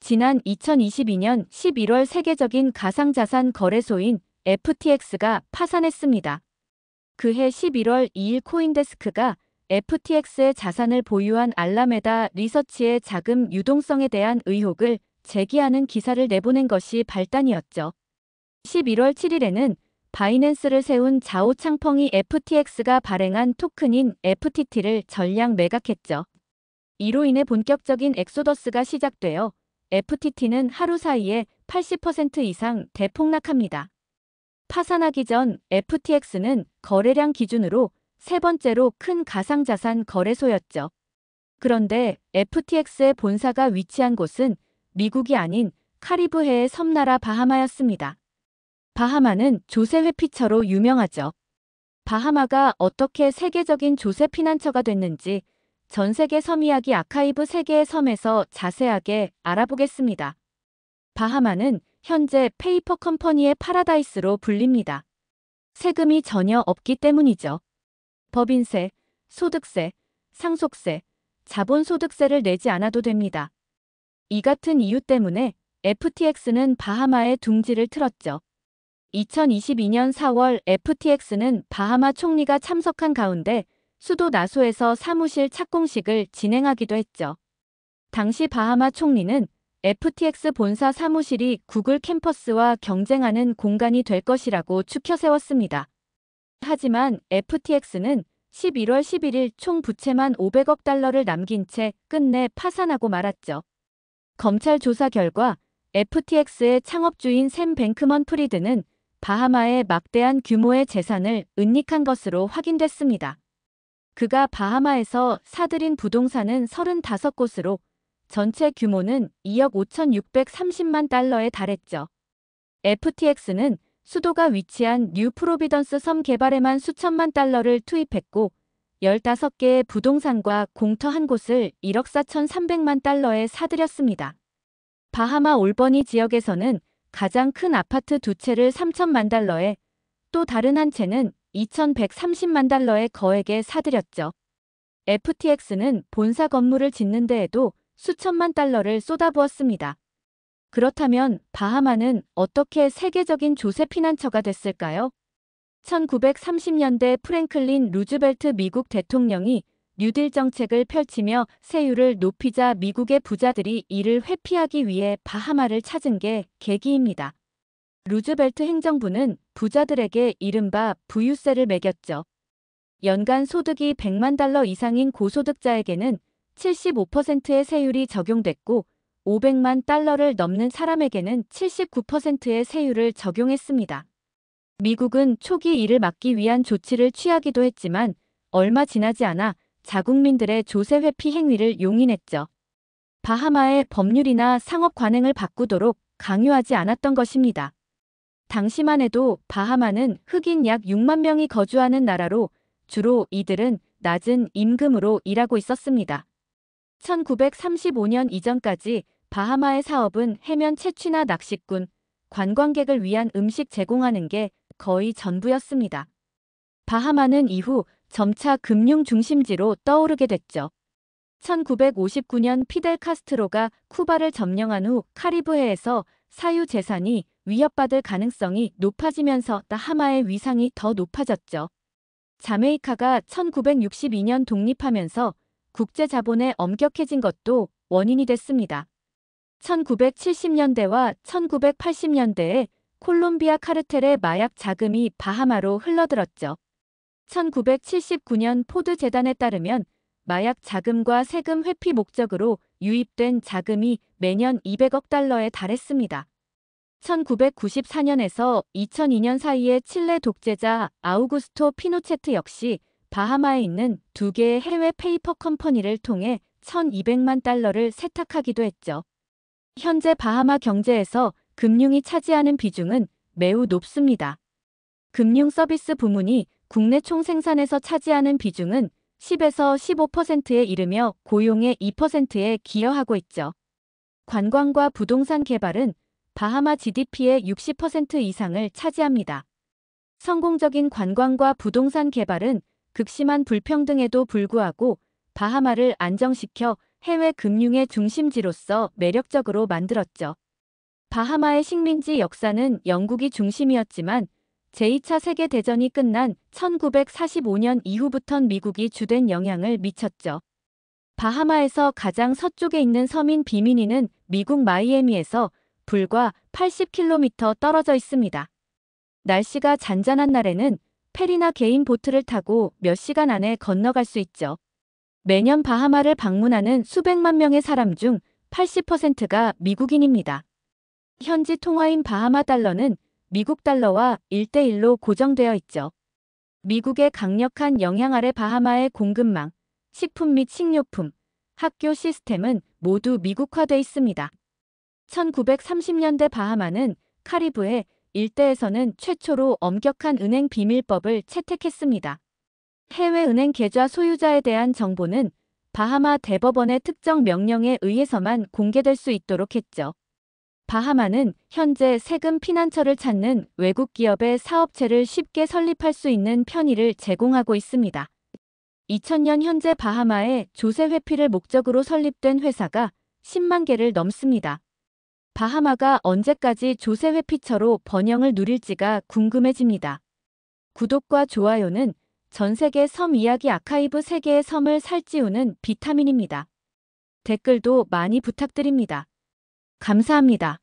지난 2022년 11월 세계적인 가상자산 거래소인 FTX가 파산했습니다. 그해 11월 2일 코인데스크가 FTX의 자산을 보유한 알라메다 리서치의 자금 유동성에 대한 의혹을 제기하는 기사를 내보낸 것이 발단이었죠. 11월 7일에는 바이낸스를 세운 자오 창펑이 FTX가 발행한 토큰인 FTT를 전량 매각했죠. 이로 인해 본격적인 엑소더스가 시작되어 FTT는 하루 사이에 80% 이상 대폭락합니다. 파산하기 전 FTX는 거래량 기준으로 세 번째로 큰 가상자산 거래소였죠. 그런데 FTX의 본사가 위치한 곳은 미국이 아닌 카리브해의 섬나라 바하마였습니다. 바하마는 조세 회피처로 유명하죠. 바하마가 어떻게 세계적인 조세 피난처가 됐는지 전 세계 섬 이야기 아카이브 세계의 섬에서 자세하게 알아보겠습니다. 바하마는 현재 페이퍼 컴퍼니의 파라다이스로 불립니다. 세금이 전혀 없기 때문이죠. 법인세, 소득세, 상속세, 자본소득세를 내지 않아도 됩니다. 이 같은 이유 때문에 FTX는 바하마에 둥지를 틀었죠. 2022년 4월 FTX는 바하마 총리가 참석한 가운데 수도 나소에서 사무실 착공식을 진행하기도 했죠. 당시 바하마 총리는 FTX 본사 사무실이 구글 캠퍼스와 경쟁하는 공간이 될 것이라고 추켜 세웠습니다. 하지만 FTX는 11월 11일 총 부채만 500억 달러를 남긴 채 끝내 파산하고 말았죠. 검찰 조사 결과 FTX의 창업주인 샘 뱅크먼 프리드는 바하마의 막대한 규모의 재산을 은닉한 것으로 확인됐습니다. 그가 바하마에서 사들인 부동산은 35곳으로 전체 규모는 2억 5,630만 달러에 달했죠. FTX는 수도가 위치한 뉴 프로비던스 섬 개발에만 수천만 달러를 투입했고 15개의 부동산과 공터 한 곳을 1억 4,300만 달러에 사들였습니다. 바하마 올버니 지역에서는 가장 큰 아파트 두 채를 3천만 달러에 또 다른 한 채는 2,130만 달러의 거액에 사들였죠. FTX는 본사 건물을 짓는 데에도 수천만 달러를 쏟아부었습니다. 그렇다면 바하마는 어떻게 세계적인 조세 피난처가 됐을까요? 1930년대 프랭클린 루즈벨트 미국 대통령이 뉴딜 정책을 펼치며 세율을 높이자 미국의 부자들이 이를 회피하기 위해 바하마를 찾은 게 계기입니다. 루즈벨트 행정부는 부자들에게 이른바 부유세를 매겼죠. 연간 소득이 100만 달러 이상인 고소득자에게는 75%의 세율이 적용됐고 500만 달러를 넘는 사람에게는 79%의 세율을 적용했습니다. 미국은 초기 이를 막기 위한 조치를 취하기도 했지만 얼마 지나지 않아 자국민들의 조세 회피 행위를 용인했죠. 바하마의 법률이나 상업 관행을 바꾸도록 강요하지 않았던 것입니다. 당시만 해도 바하마는 흑인 약 6만 명이 거주하는 나라로 주로 이들은 낮은 임금으로 일하고 있었습니다. 1935년 이전까지 바하마의 사업은 해면 채취나 낚시꾼, 관광객을 위한 음식 제공하는 게 거의 전부였습니다. 바하마는 이후 점차 금융 중심지로 떠오르게 됐죠. 1959년 피델 카스트로가 쿠바를 점령한 후 카리브해에서 사유 재산이 위협받을 가능성이 높아지면서 바하마의 위상이 더 높아졌죠. 자메이카가 1962년 독립하면서 국제 자본에 엄격해진 것도 원인이 됐습니다. 1970년대와 1980년대에 콜롬비아 카르텔의 마약 자금이 바하마로 흘러들었죠. 1979년 포드 재단에 따르면 마약 자금과 세금 회피 목적으로 유입된 자금이 매년 200억 달러에 달했습니다. 1994년에서 2002년 사이에 칠레 독재자 아우구스토 피노체트 역시 바하마에 있는 두 개의 해외 페이퍼 컴퍼니를 통해 1,200만 달러를 세탁하기도 했죠. 현재 바하마 경제에서 금융이 차지하는 비중은 매우 높습니다. 금융 서비스 부문이 국내 총생산에서 차지하는 비중은 10에서 15%에 이르며 고용의 2%에 기여하고 있죠. 관광과 부동산 개발은 바하마 GDP의 60% 이상을 차지합니다. 성공적인 관광과 부동산 개발은 극심한 불평등에도 불구하고 바하마를 안정시켜 해외 금융의 중심지로서 매력적으로 만들었죠. 바하마의 식민지 역사는 영국이 중심이었지만 제2차 세계대전이 끝난 1945년 이후부턴 미국이 주된 영향을 미쳤죠. 바하마에서 가장 서쪽에 있는 섬인 비미니는 미국 마이애미에서 불과 80km 떨어져 있습니다. 날씨가 잔잔한 날에는 페리나 개인 보트를 타고 몇 시간 안에 건너갈 수 있죠. 매년 바하마를 방문하는 수백만 명의 사람 중 80%가 미국인입니다. 현지 통화인 바하마 달러는 미국 달러와 1대1로 고정되어 있죠. 미국의 강력한 영향 아래 바하마의 공급망, 식품 및 식료품, 학교 시스템은 모두 미국화돼 있습니다. 1930년대 바하마는 카리브해 일대에서는 최초로 엄격한 은행 비밀법을 채택했습니다. 해외 은행 계좌 소유자에 대한 정보는 바하마 대법원의 특정 명령에 의해서만 공개될 수 있도록 했죠. 바하마는 현재 세금 피난처를 찾는 외국 기업의 사업체를 쉽게 설립할 수 있는 편의를 제공하고 있습니다. 2000년 현재 바하마에 조세 회피를 목적으로 설립된 회사가 10만 개를 넘습니다. 바하마가 언제까지 조세 회피처로 번영을 누릴지가 궁금해집니다. 구독과 좋아요는 전 세계 섬 이야기 아카이브 세계의 섬을 살찌우는 비타민입니다. 댓글도 많이 부탁드립니다. 감사합니다.